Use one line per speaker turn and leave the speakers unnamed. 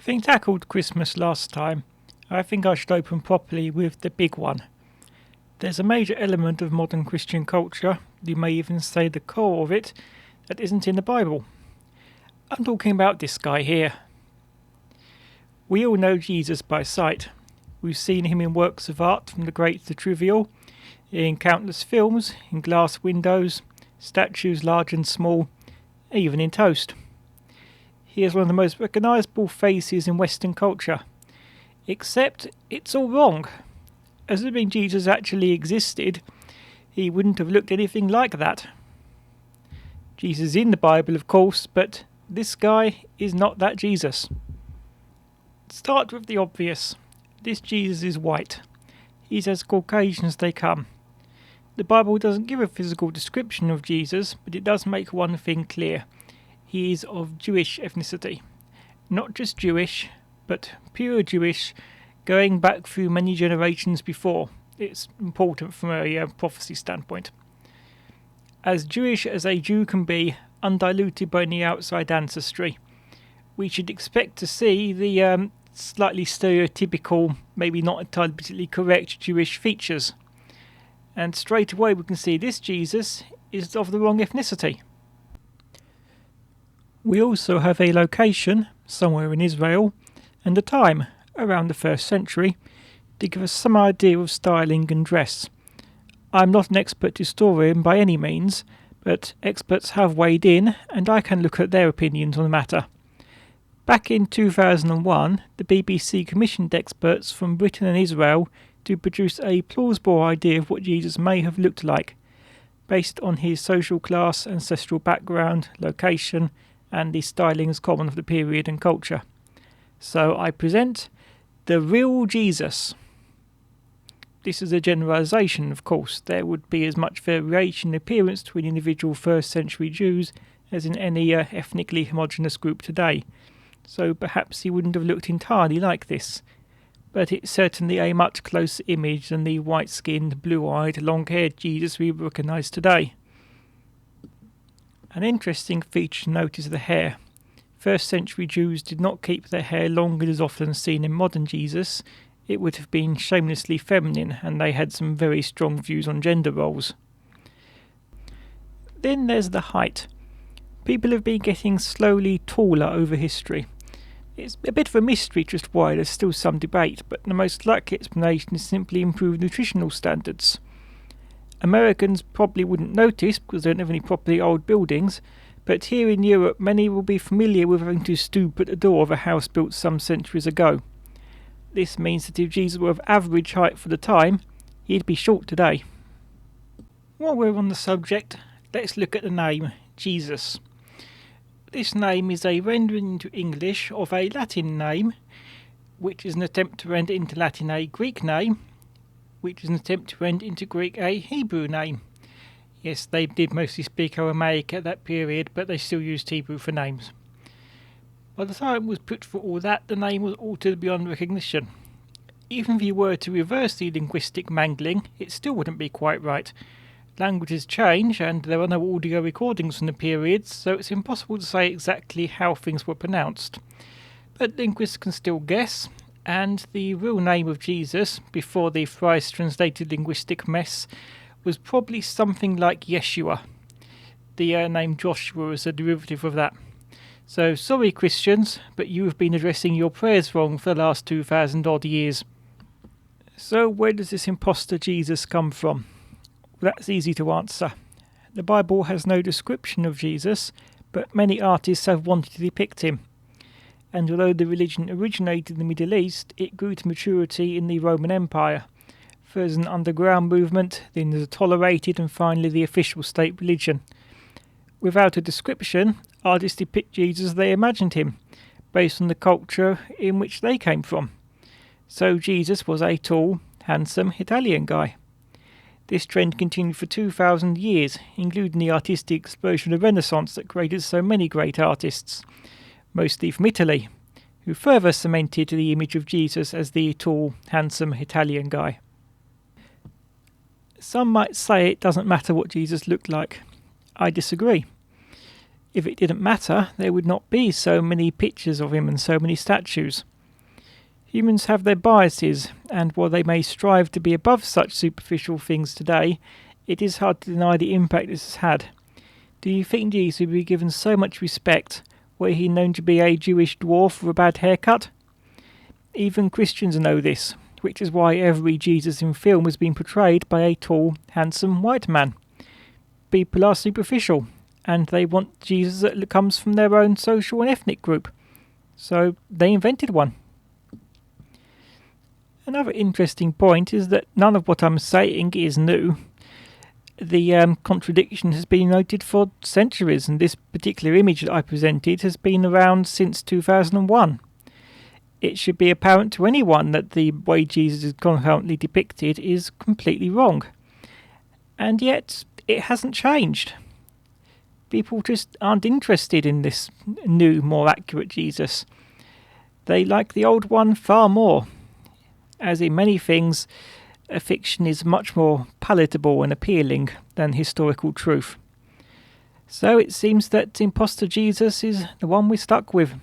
Having tackled Christmas last time, I think I should open properly with the big one. There's a major element of modern Christian culture, you may even say the core of it, that isn't in the Bible. I'm talking about this guy here. We all know Jesus by sight. We've seen him in works of art from the great to the trivial, in countless films, in glass windows, statues large and small, even in toast. He is one of the most recognisable faces in Western culture. Except it's all wrong. Assuming Jesus actually existed, he wouldn't have looked anything like that. Jesus is in the Bible, of course, but this guy is not that Jesus. Start with the obvious. This Jesus is white. He's as Caucasian as they come. The Bible doesn't give a physical description of Jesus, but it does make one thing clear. He is of Jewish ethnicity. Not just Jewish, but pure Jewish, going back through many generations before. It's important from a prophecy standpoint. As Jewish as a Jew can be, undiluted by any outside ancestry, we should expect to see the slightly stereotypical, maybe not entirely politically correct Jewish features. And straight away we can see this Jesus is of the wrong ethnicity. We also have a location, somewhere in Israel, and a time, around the 1st century, to give us some idea of styling and dress. I'm not an expert historian by any means, but experts have weighed in, and I can look at their opinions on the matter. Back in 2001, the BBC commissioned experts from Britain and Israel to produce a plausible idea of what Jesus may have looked like, based on his social class, ancestral background, location, and the stylings common of the period and culture. So I present the real Jesus. This is a generalisation, of course. There would be as much variation in appearance between individual 1st century Jews as in any ethnically homogeneous group today. So perhaps he wouldn't have looked entirely like this. But it's certainly a much closer image than the white-skinned, blue-eyed, long-haired Jesus we recognise today. An interesting feature to note is the hair. 1st century Jews did not keep their hair long as is often seen in modern Jesus. It would have been shamelessly feminine, and they had some very strong views on gender roles. Then there's the height. People have been getting slowly taller over history. It's a bit of a mystery just why, there's still some debate, but the most likely explanation is simply improved nutritional standards. Americans probably wouldn't notice because they don't have any properly old buildings, but here in Europe many will be familiar with having to stoop at the door of a house built some centuries ago. This means that if Jesus were of average height for the time, he'd be short today. While we're on the subject, let's look at the name, Jesus. This name is a rendering into English of a Latin name, which is an attempt to render into Latin a Greek name, which is an attempt to render into Greek a Hebrew name. Yes, they did mostly speak Aramaic at that period, but they still used Hebrew for names. By the time it was put through all that, the name was altered beyond recognition. Even if you were to reverse the linguistic mangling, it still wouldn't be quite right. Languages change, and there are no audio recordings from the periods, so it's impossible to say exactly how things were pronounced. But linguists can still guess, and the real name of Jesus, before the thrice translated linguistic mess, was probably something like Yeshua. The name Joshua is a derivative of that. So sorry Christians, but you have been addressing your prayers wrong for the last 2,000 odd years. So where does this imposter Jesus come from? Well, that's easy to answer. The Bible has no description of Jesus, but many artists have wanted to depict him. And although the religion originated in the Middle East, it grew to maturity in the Roman Empire. First an underground movement, then there's a tolerated, and finally the official state religion. Without a description, artists depict Jesus as they imagined him, based on the culture in which they came from. So Jesus was a tall, handsome Italian guy. This trend continued for 2,000 years, including the artistic explosion of the Renaissance that created so many great artists, mostly from Italy, who further cemented the image of Jesus as the tall, handsome Italian guy. Some might say it doesn't matter what Jesus looked like. I disagree. If it didn't matter, there would not be so many pictures of him and so many statues. Humans have their biases, and while they may strive to be above such superficial things today, it is hard to deny the impact this has had. Do you think Jesus would be given so much respect were he known to be a Jewish dwarf with a bad haircut? Even Christians know this, which is why every Jesus in film has been portrayed by a tall, handsome white man. People are superficial, and they want Jesus that comes from their own social and ethnic group. So they invented one. Another interesting point is that none of what I'm saying is new. The contradiction has been noted for centuries, and this particular image that I presented has been around since 2001. It should be apparent to anyone that the way Jesus is currently depicted is completely wrong. And yet, it hasn't changed. People just aren't interested in this new, more accurate Jesus. They like the old one far more. As in many things, fiction is much more palatable and appealing than historical truth. So it seems that imposter Jesus is the one we're stuck with.